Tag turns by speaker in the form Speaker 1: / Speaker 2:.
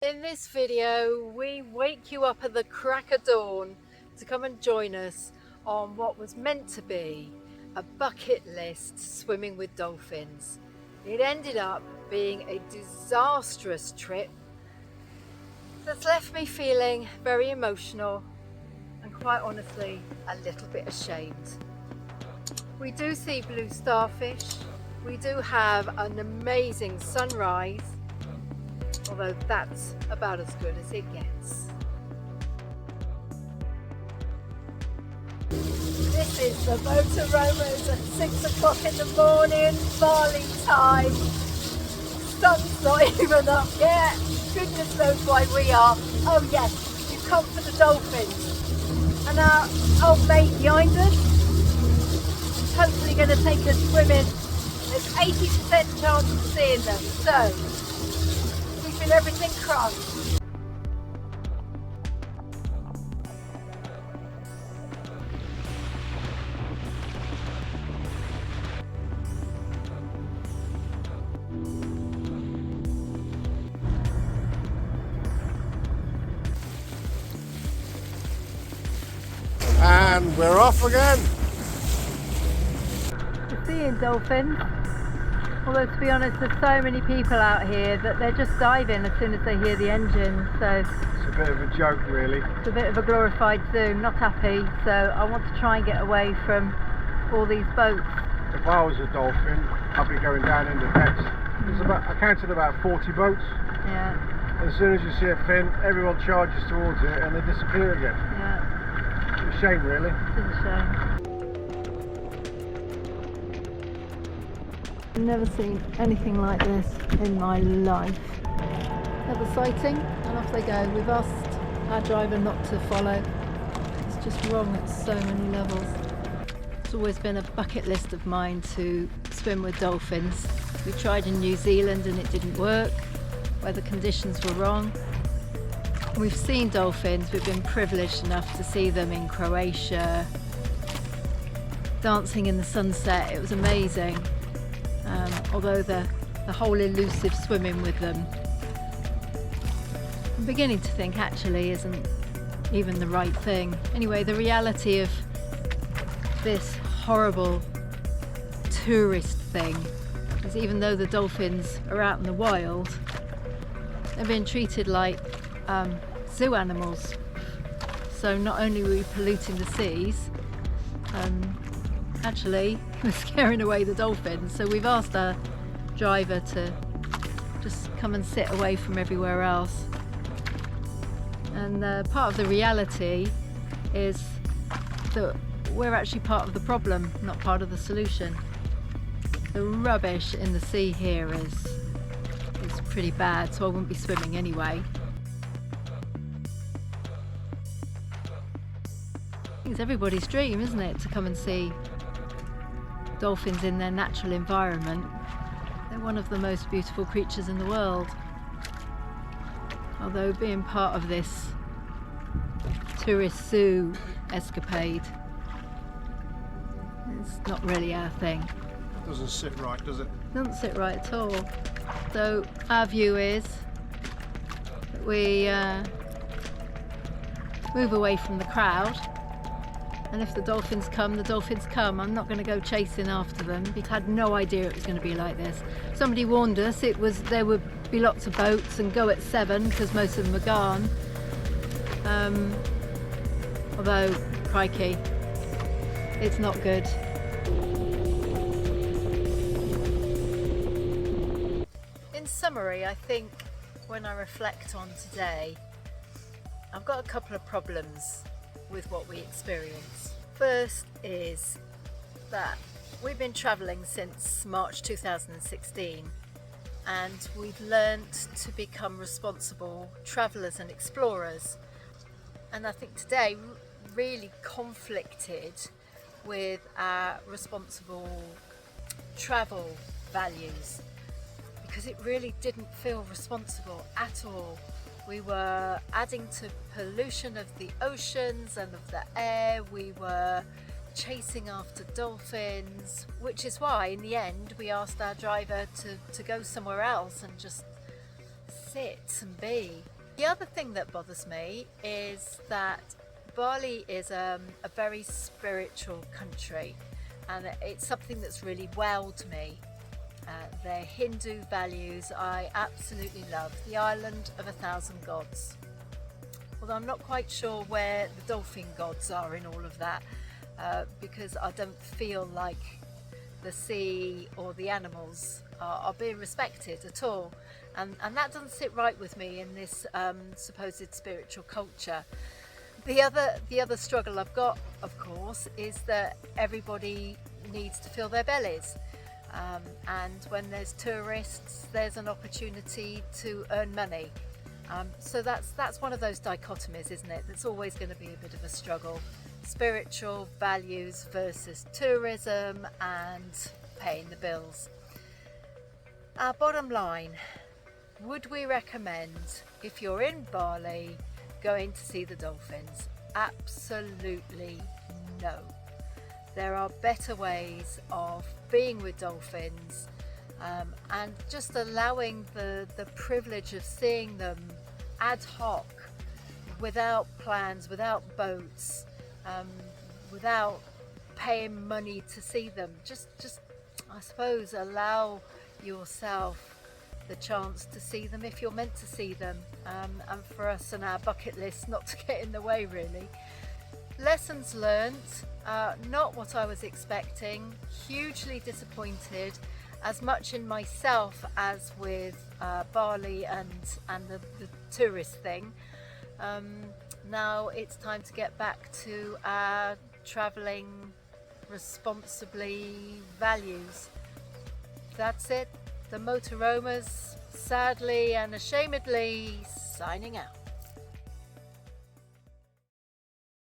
Speaker 1: In this video, we wake you up at the crack of dawn to come and join us on what was meant to be a bucket list swimming with dolphins. It ended up being a disastrous trip that's left me feeling very emotional and quite honestly a little bit ashamed. We do see blue starfish, we do have an amazing sunrise, although that's about as good as it gets. This is the Motoromers at 6 o'clock in the morning, Bali time. Sun's not even up yet. Goodness knows why we are. Oh yes, we've come for the dolphins. And our old mate behind us is hopefully going to take us swimming. There's 80% chance of seeing them, so keeping everything crossed.
Speaker 2: And we're off again.
Speaker 1: We're seeing dolphins, although to be honest there's so many people out here that they're just diving as soon as they hear the engine, so
Speaker 2: It's a bit of a joke really.
Speaker 1: it's a bit of a glorified zoo. Not happy, so I want to try and get away from all these boats.
Speaker 2: If I was a dolphin, I'd be going down in the depths. I counted about 40 boats.
Speaker 1: Yeah,
Speaker 2: As soon as you see a fin, everyone charges towards it and they disappear again.
Speaker 1: yeah,
Speaker 2: It's a shame really.
Speaker 1: it is a shame. I've never seen anything like this in my life. Another sighting and off they go. We've asked our driver not to follow. It's just wrong at so many levels. It's always been a bucket list of mine to swim with dolphins. We tried in New Zealand and it didn't work. Weather conditions were wrong. We've seen dolphins, we've been privileged enough to see them in Croatia, dancing in the sunset. It was amazing. Although the whole elusive swimming with them, I'm beginning to think actually isn't even the right thing. Anyway, the reality of this horrible tourist thing is even though the dolphins are out in the wild, they're being treated like zoo animals. So not only are we polluting the seas, actually we're scaring away the dolphins. So we've asked our driver to just come and sit away from everywhere else. And part of the reality is that we're actually part of the problem, not part of the solution. The rubbish in the sea here is pretty bad, so I wouldn't be swimming anyway. It's everybody's dream, isn't it, to come and see dolphins in their natural environment. They're one of the most beautiful creatures in the world. Although being part of this tourist zoo escapade, it's not really our thing.
Speaker 2: Doesn't sit right, does it?
Speaker 1: Doesn't sit right at all. So our view is that we move away from the crowd, and if the dolphins come, the dolphins come. I'm not going to go chasing after them because I had no idea it was going to be like this. Somebody warned us there would be lots of boats and go at 7 because most of them are gone. Although, crikey, it's not good. In summary, I think when I reflect on today, I've got a couple of problems with what we experience. First is that we've been travelling since March 2016 and we've learnt to become responsible travellers and explorers. And I think today really conflicted with our responsible travel values, because it really didn't feel responsible at all. We were adding to pollution of the oceans and of the air. We were chasing after dolphins, which is why in the end we asked our driver to go somewhere else and just sit and be. The other thing that bothers me is that Bali is a very spiritual country, and it's something that's really wowed me. Their Hindu values I absolutely love. The island of 1,000 gods. Although I'm not quite sure where the dolphin gods are in all of that, because I don't feel like the sea or the animals are being respected at all, and that doesn't sit right with me in this supposed spiritual culture. The other struggle I've got, of course, is that everybody needs to fill their bellies, and when there's tourists, there's an opportunity to earn money. So that's one of those dichotomies, isn't it? That's always going to be a bit of a struggle. Spiritual values versus tourism and paying the bills. Our bottom line, would we recommend, if you're in Bali, going to see the dolphins? Absolutely no. There are better ways of being with dolphins, and just allowing the privilege of seeing them ad hoc, without plans, without boats, without paying money to see them. Just I suppose allow yourself the chance to see them if you're meant to see them, and for us and our bucket list not to get in the way, really. Lessons learned, not what I was expecting, hugely disappointed, as much in myself as with Bali and the tourist thing. Now it's time to get back to our travelling responsibly values. That's it. The Motoromas, sadly and ashamedly, signing out.